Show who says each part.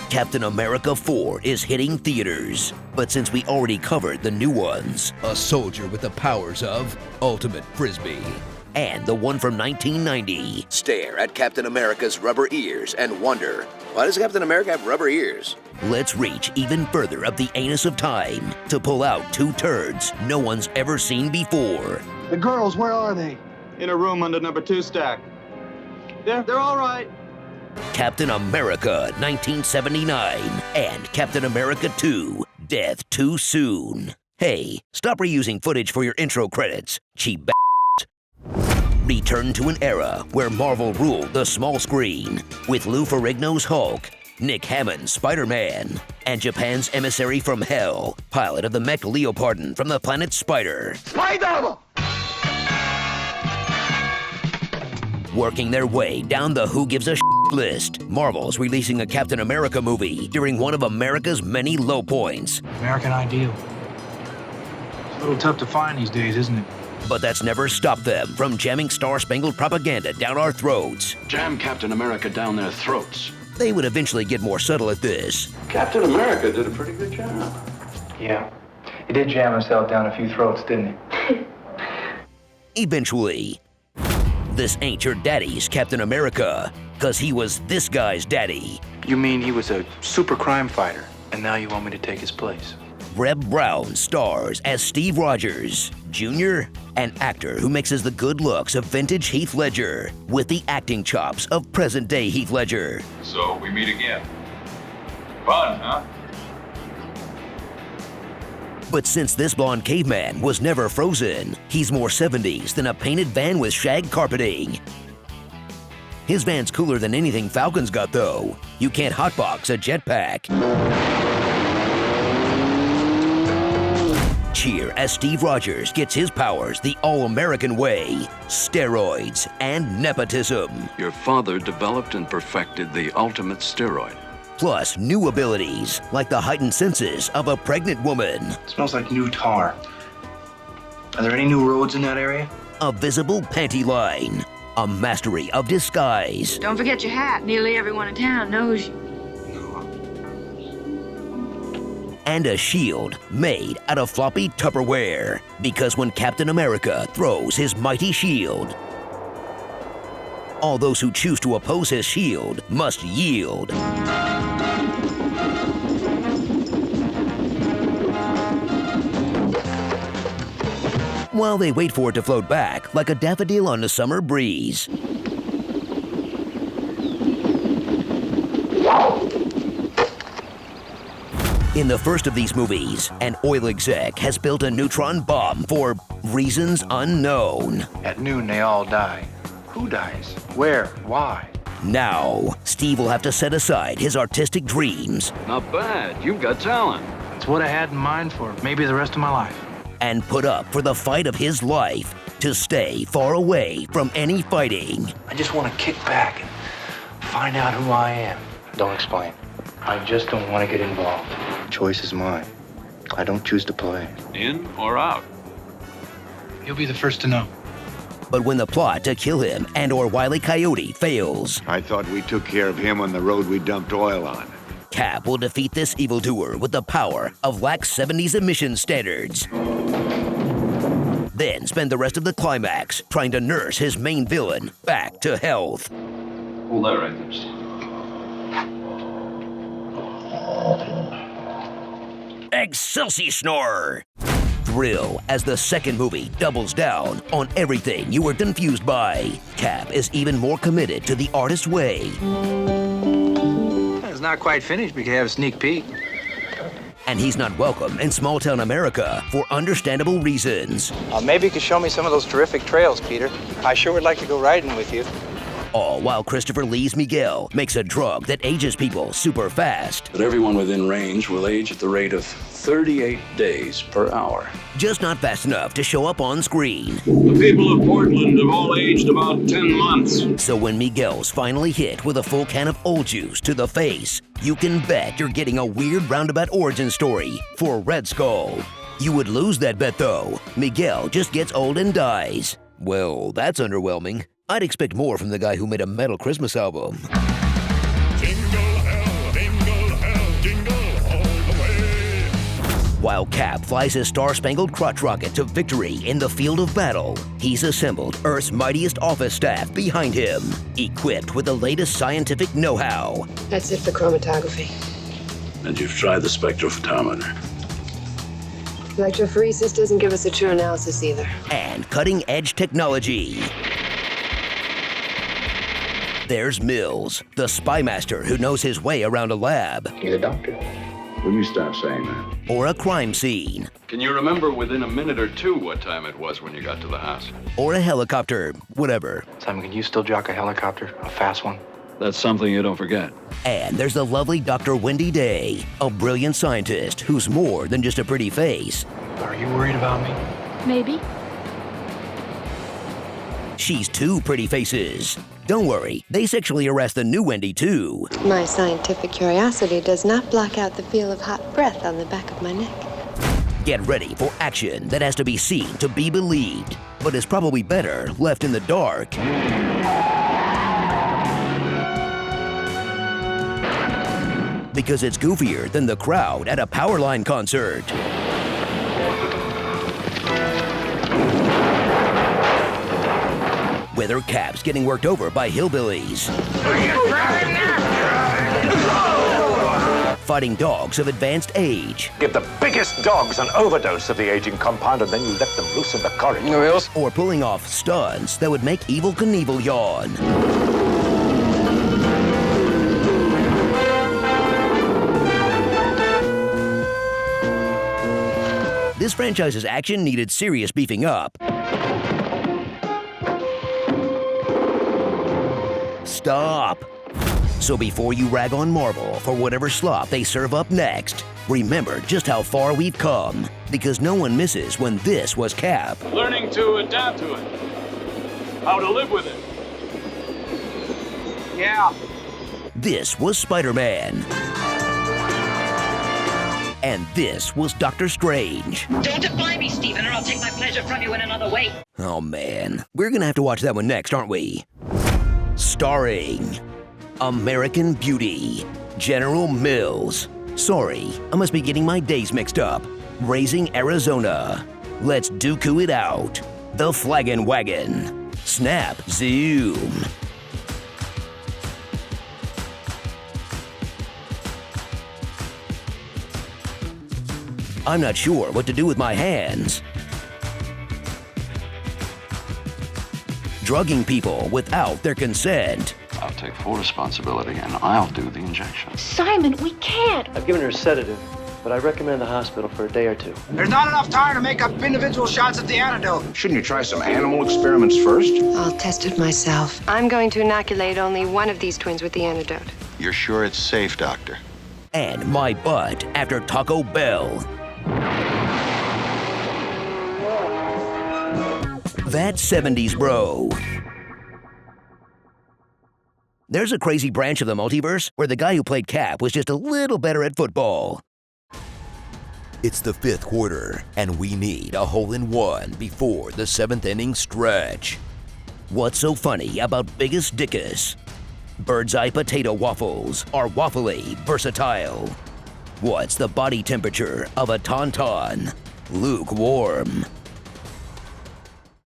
Speaker 1: Captain America 4 is hitting theaters. But since we already covered the new ones,
Speaker 2: A soldier with the powers of ultimate frisbee.
Speaker 1: and the one from 1990,
Speaker 3: Stare at Captain America's rubber ears and wonder, why does Captain America have rubber ears?
Speaker 1: let's reach even further up the anus of time to pull out two turds no one's ever seen before.
Speaker 4: The girls, where are they?
Speaker 5: In a room under number 2 stack. They're all right.
Speaker 1: Captain America 1979 and Captain America 2, Death Too Soon. Hey, stop reusing footage for your intro credits, cheap b****. Return to an era where Marvel ruled the small screen with Lou Ferrigno's Hulk, Nick Hammond's Spider-Man, and Japan's emissary from Hell, pilot of the mech Leopardon from the planet Spider.
Speaker 4: Spider!
Speaker 1: Working their way down the who gives a list, Marvel's releasing a Captain America movie during one of America's many low points.
Speaker 6: American ideal. It's a little tough to find these days, isn't it?
Speaker 1: But that's never stopped them from jamming star-spangled propaganda down our throats.
Speaker 7: Jam Captain America down their throats.
Speaker 1: They would eventually get more subtle at this.
Speaker 7: Captain America did a pretty good job.
Speaker 6: Yeah. He did jam himself down a few throats, didn't he?
Speaker 1: Eventually. This ain't your daddy's Captain America, 'cause he was this guy's daddy.
Speaker 6: You mean he was a super crime fighter, and now you want me to take his place?
Speaker 1: Reb Brown stars as Steve Rogers, Jr., an actor who mixes the good looks of vintage Heath Ledger with the acting chops of present-day Heath Ledger.
Speaker 8: So we meet again. Fun, huh?
Speaker 1: But since this blonde caveman was never frozen, he's more 70s than a painted van with shag carpeting. His van's cooler than anything Falcon's got, though. You can't hotbox a jetpack. Cheer as Steve Rogers gets his powers the all-American way, steroids and nepotism.
Speaker 7: Your father developed and perfected the ultimate steroid.
Speaker 1: Plus new abilities, like the heightened senses of a pregnant woman,
Speaker 6: It smells like new tar. Are there any new roads in that area?
Speaker 1: a visible panty line, a mastery of disguise,
Speaker 9: Don't forget your hat. Nearly everyone in town knows you.
Speaker 1: and a shield made out of floppy Tupperware. Because when Captain America throws his mighty shield, all those who choose to oppose his shield must yield. While they wait for it to float back like a daffodil on a summer breeze. In the first of these movies, an oil exec has built a neutron bomb for reasons unknown.
Speaker 6: At noon, they all die. Who dies? Where? Why?
Speaker 1: Now, Steve will have to set aside his artistic dreams
Speaker 7: Not bad. You've got talent.
Speaker 6: It's what I had in mind for maybe the rest of my life.
Speaker 1: and put up for the fight of his life to stay far away from any fighting.
Speaker 6: I just want to kick back and find out who I am. Don't explain. I just don't want to get involved. Choice is mine. I don't choose to play.
Speaker 8: In or out?
Speaker 6: You'll be the first to know.
Speaker 1: But when the plot to kill him and/or Wile E. Coyote fails,
Speaker 10: I thought we took care of him on the road we dumped oil on.
Speaker 1: Cap will defeat this evildoer with the power of lax 70s emission standards. Then spend the rest of the climax trying to nurse his main villain back to health.
Speaker 8: Hold that right there, Steve.
Speaker 1: Excelsior! Thrill as the second movie doubles down on everything you were confused by. Cap is even more committed to the artist's way.
Speaker 6: It's not quite finished, but you can have a sneak peek.
Speaker 1: And he's not welcome in small-town America for understandable reasons.
Speaker 6: Maybe you could show me some of those terrific trails, Peter. I sure would like to go riding with you.
Speaker 1: All while Christopher Lee's Miguel makes a drug that ages people super fast.
Speaker 7: But everyone within range will age at the rate of 38 days per hour.
Speaker 1: Just not fast enough to show up on screen.
Speaker 8: The people of Portland have all aged about 10 months.
Speaker 1: So when Miguel's finally hit with a full can of old juice to the face, you can bet you're getting a weird roundabout origin story for Red Skull. You would lose that bet though. Miguel just gets old and dies. Well, that's underwhelming. I'd expect more from the guy who made a metal Christmas album.
Speaker 11: Jingle hell,
Speaker 1: While Cap flies his star-spangled crotch rocket to victory in the field of battle, he's assembled Earth's mightiest office staff behind him, equipped with the latest scientific know-how.
Speaker 9: That's it for chromatography.
Speaker 7: And you've tried the spectrophotometer.
Speaker 9: Electrophoresis doesn't give us a true analysis either.
Speaker 1: And cutting-edge technology. There's Mills, the spy master who knows his way around a lab.
Speaker 6: You're the doctor.
Speaker 7: Will you stop saying that?
Speaker 1: Or a crime scene.
Speaker 8: Can you remember within a minute or two what time it was when you got to the house?
Speaker 1: Or a helicopter, whatever.
Speaker 6: Simon, can you still jock a helicopter? A fast one?
Speaker 7: That's something you don't forget.
Speaker 1: And there's the lovely Dr. Wendy Day, a brilliant scientist who's more than just a pretty face.
Speaker 6: Are you worried about me?
Speaker 9: Maybe.
Speaker 1: She's two pretty faces. Don't worry, they sexually harass the new Wendy too.
Speaker 9: My scientific curiosity does not block out the feel of hot breath on the back of my neck.
Speaker 1: Get ready for action that has to be seen to be believed, but is probably better left in the dark. Because it's goofier than the crowd at a Powerline concert. Whether Cap's getting worked over by hillbillies. Fighting dogs of advanced age.
Speaker 11: Give the biggest dogs an overdose of the aging compound and then you let them loose in the corridors.
Speaker 1: Or pulling off stunts that would make Evel Knievel yawn. This franchise's action needed serious beefing up. Stop. So before you rag on Marvel for whatever slop they serve up next, remember just how far we've come, because no one misses when this was Cap.
Speaker 8: Learning to adapt to it. How to live with it.
Speaker 4: Yeah.
Speaker 1: This was Spider-Man. And this was Doctor Strange.
Speaker 12: Don't defy me, Stephen, or I'll take my pleasure from you in another way.
Speaker 1: Oh man, we're gonna have to watch that one next, aren't we? Starring American Beauty, General Mills. Sorry, I must be getting my days mixed up. Raising Arizona. Let's Dooku It Out. The Flaggin' Wagon. Snap, Zoom. I'm not sure what to do with my hands. Drugging people without their consent.
Speaker 7: I'll take full responsibility and I'll do the injection.
Speaker 9: Simon, we can't.
Speaker 6: I've given her a sedative, but I recommend the hospital for a day or two.
Speaker 4: There's not enough time to make up individual shots of the antidote.
Speaker 10: Shouldn't you try some animal experiments first?
Speaker 9: I'll test it myself. I'm going to inoculate only one of these twins with the antidote.
Speaker 10: You're sure it's safe, Doctor?
Speaker 1: And my butt after Taco Bell. That 70s bro. There's a crazy branch of the multiverse where the guy who played Cap was just a little better at football. It's the fifth quarter, and we need a hole-in-one before the seventh inning stretch. What's so funny about Biggest Dickus? Bird's Eye potato waffles are waffly versatile. What's the body temperature of a tauntaun? Lukewarm.